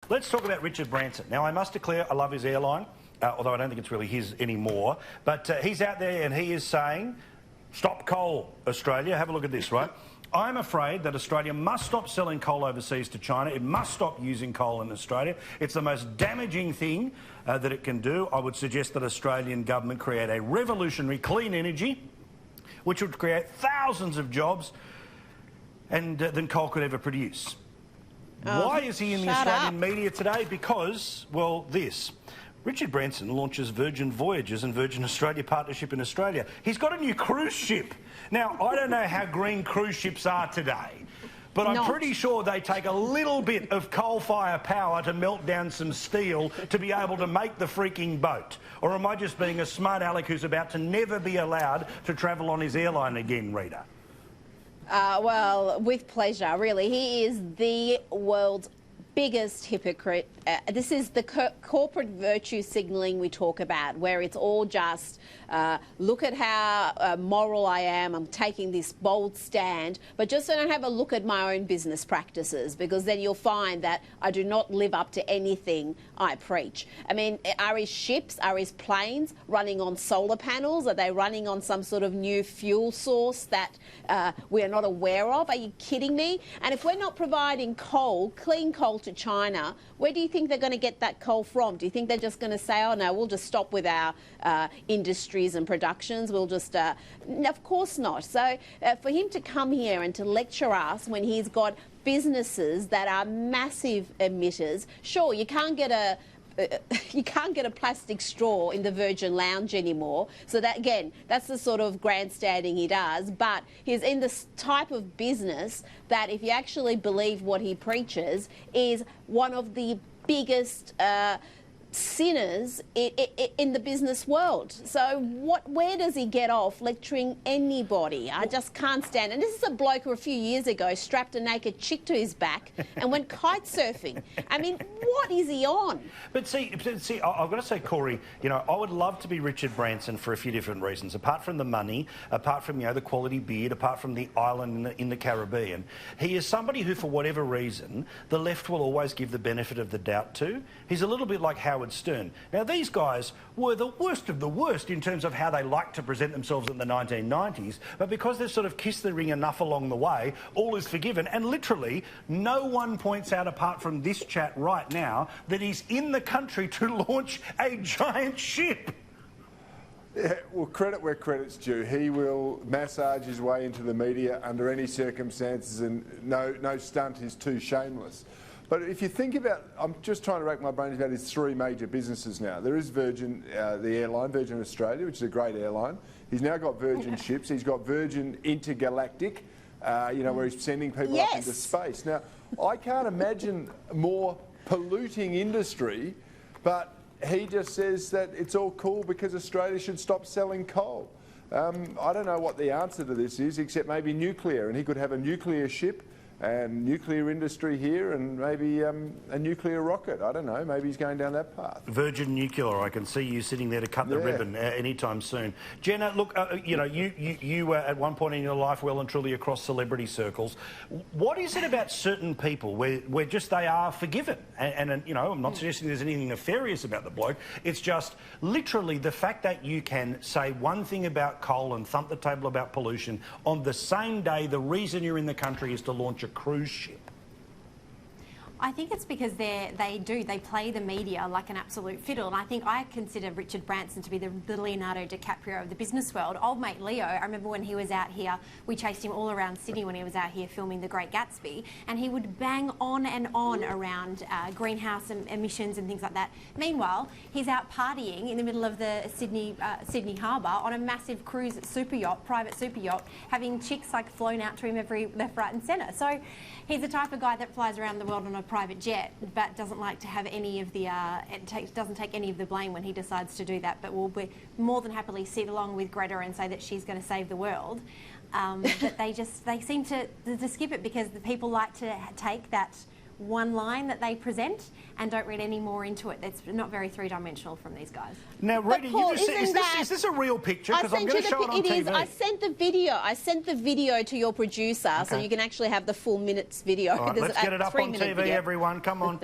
Let's talk about Richard Branson. Now, I must declare I love his airline, although I don't think it's really his anymore. But he's out there and he is saying, stop coal, Australia. Have a look at this, right? I'm afraid that Australia must stop selling coal overseas to China. It must stop using coal in Australia. It's the most damaging thing that it can do. I would suggest that Australian government create a revolutionary clean energy, which would create thousands of jobs and than coal could ever produce. Why is he in the Australian media today? Because, well, this. Richard Branson launches Virgin Voyages and Virgin Australia partnership in Australia. He's got a new cruise ship. Now, I don't know how green cruise ships are today, but I'm pretty sure they take a little bit of coal-fire power to melt down some steel to be able to make the freaking boat. Or am I just being a smart aleck who's about to never be allowed to travel on his airline again, Rita? Well, with pleasure, really. He is the world's biggest hypocrite. This is the corporate virtue signalling we talk about, where it's all just, look at how moral I am, I'm taking this bold stand, but just don't have a look at my own business practices, because then you'll find that I do not live up to anything I preach. I mean, are his ships, are his planes running on solar panels? Are they running on some sort of new fuel source that we are not aware of? Are you kidding me? And if we're not providing coal, clean coal to China, where do you think they're going to get that coal from? Do you think they're just going to say, oh no, we'll just stop with our industries and productions, we'll just... Of course not. So for him to come here and to lecture us when he's got businesses that are massive emitters, sure, you can't get a plastic straw in the Virgin Lounge anymore. So that, again, that's the sort of grandstanding he does. But he's in this type of business that, if you actually believe what he preaches, is one of the biggest sinners in the business world. So where does he get off lecturing anybody? I just can't stand it. And this is a bloke who a few years ago strapped a naked chick to his back and went kite surfing. I mean, what is he on? But see, I've got to say, Corey, you know, I would love to be Richard Branson for a few different reasons. Apart from the money, apart from, you know, the quality beard, apart from the island in the Caribbean, he is somebody who, for whatever reason, the left will always give the benefit of the doubt to. He's a little bit like Howard Stern. Now, these guys were the worst of the worst in terms of how they liked to present themselves in the 1990s, but because they've sort of kissed the ring enough along the way, all is forgiven. And literally, no one points out, apart from this chat right now, that he's in the country to launch a giant ship. Yeah, well, credit where credit's due. He will massage his way into the media under any circumstances, and no stunt is too shameless. But if you think about, I'm just trying to rack my brains about his three major businesses now. There is Virgin, the airline, Virgin Australia, which is a great airline. He's now got Virgin ships. He's got Virgin Intergalactic, you know, where he's sending people up into space. Now, I can't imagine more polluting industry, but he just says that it's all cool because Australia should stop selling coal. I don't know what the answer to this is, except maybe nuclear, and he could have a nuclear ship and nuclear industry here, and maybe a nuclear rocket. I don't know, maybe he's going down that path. Virgin Nuclear, I can see you sitting there to cut the ribbon anytime soon. Jenna, look, you know, you were at one point in your life well and truly across celebrity circles. What is it about certain people where just they are forgiven? And you know, I'm not suggesting there's anything nefarious about the bloke. It's just literally the fact that you can say one thing about coal and thump the table about pollution on the same day the reason you're in the country is to launch a cruise ship. I think it's because they play the media like an absolute fiddle, and I think I consider Richard Branson to be the Leonardo DiCaprio of the business world. Old mate Leo, I remember when he was out here, we chased him all around Sydney when he was out here filming The Great Gatsby, and he would bang on and on around greenhouse emissions and things like that. Meanwhile, he's out partying in the middle of the Sydney Harbour on a massive cruise super yacht, private super yacht, having chicks like flown out to him every left, right and centre. So he's the type of guy that flies around the world on a private jet, but doesn't like to have any of the doesn't take any of the blame when he decides to do that, but will be more than happily sit along with Greta and say that she's going to save the world. But they seem to skip it because the people like to take that one line that they present and don't read any more into it. It's not very three-dimensional from these guys. Now, Rita, Paul, you just said, is this a real picture? Because I'm going to show it on TV. I sent the video. I sent the video to your producer, so you can actually have the full minutes video. All right, let's get it up on TV, everyone. Come on.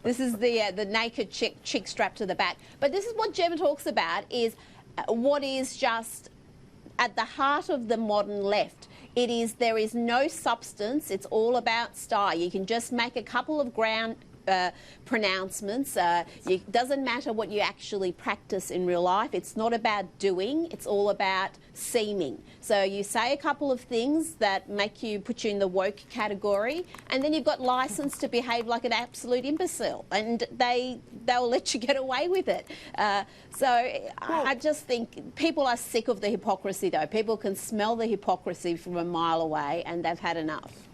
This is the naked chick strapped to the back. But this is what Gemma talks about, is what is just at the heart of the modern left. There is no substance. It's all about style. You can just make a couple of pronouncements. It doesn't matter what you actually practice in real life. It's not about doing. It's all about seeming. So you say a couple of things that put you in the woke category, and then you've got license to behave like an absolute imbecile, and they'll let you get away with it. I just think people are sick of the hypocrisy, though. People can smell the hypocrisy from a mile away, and they've had enough.